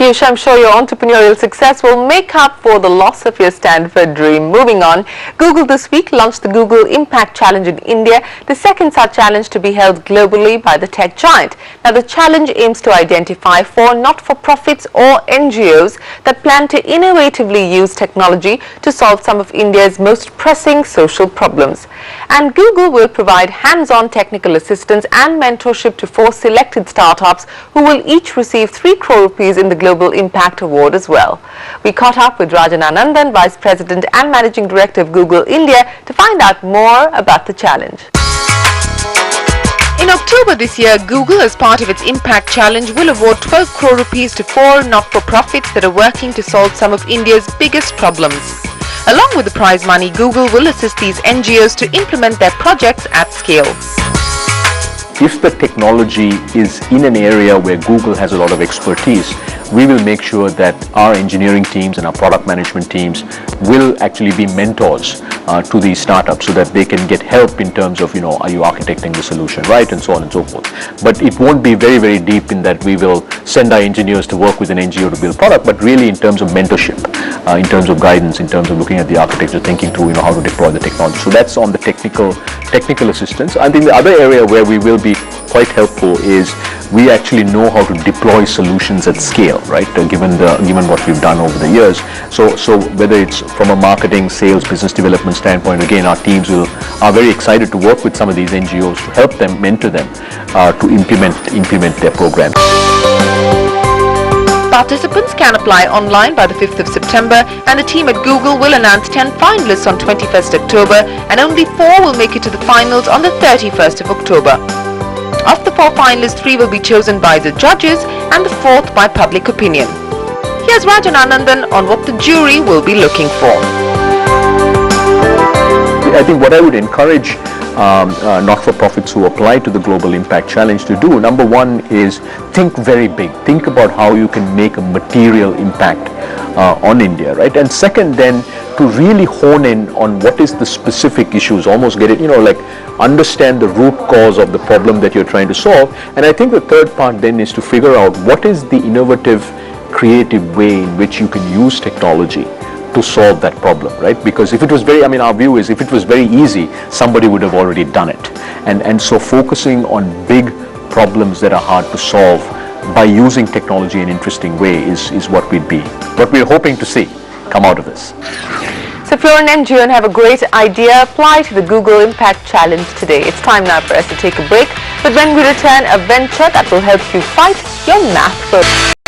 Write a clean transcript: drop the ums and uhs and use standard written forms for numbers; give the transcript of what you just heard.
Piyush, I'm sure your entrepreneurial success will make up for the loss of your Stanford dream. Moving on, Google this week launched the Google Impact Challenge in India, the second such challenge to be held globally by the tech giant. Now, the challenge aims to identify 4 not-for-profits or NGOs that plan to innovatively use technology to solve some of India's most pressing social problems. And Google will provide hands-on technical assistance and mentorship to 4 selected startups who will each receive 3 crore rupees in the Global Impact Award as well. We caught up with Rajan Anandan, Vice President and Managing Director of Google India, to find out more about the challenge. In October this year, Google, as part of its Impact Challenge, will award 12 crore rupees to 4 not-for-profits that are working to solve some of India's biggest problems. Along with the prize money, Google will assist these NGOs to implement their projects at scale. If the technology is in an area where Google has a lot of expertise, we will make sure that our engineering teams and our product management teams will actually be mentors to these startups so that they can get help in terms of, are you architecting the solution right, and so on and so forth. But it won't be very, very deep in that we will send our engineers to work with an NGO to build product, but really in terms of mentorship, in terms of guidance, in terms of looking at the architecture, thinking through, how to deploy the technology. So that's on the technical assistance. I think the other area where we will be quite helpful is we actually know how to deploy solutions at scale, right? Given what we've done over the years. So whether it's from a marketing, sales, business development standpoint, again, our teams are very excited to work with some of these NGOs to help them, mentor them, to implement their programs. Participants can apply online by the 5th of September, and the team at Google will announce 10 finalists on 21st October, and only 4 will make it to the finals on the 31st of October. Of the 4 finalists, 3 will be chosen by the judges and the 4th by public opinion. Here's Rajan Anandan on what the jury will be looking for. I think what I would encourage not-for-profits who apply to the Global Impact Challenge to do, number one, is think very big. Think about how you can make a material impact on India, right? And second, then, to really hone in on what is the specific issues, almost get it, understand the root cause of the problem that you're trying to solve. And I think the third part then is to figure out what is the innovative, creative way in which you can use technology to solve that problem, right? Because if it was our view is if it was very easy, somebody would have already done it. And so focusing on big problems that are hard to solve by using technology in an interesting way is what we're hoping to see come out of this. So if you're an NGO and have a great idea, apply to the Google Impact Challenge today. It's time now for us to take a break. But when we return, a venture that will help you fight your math bug.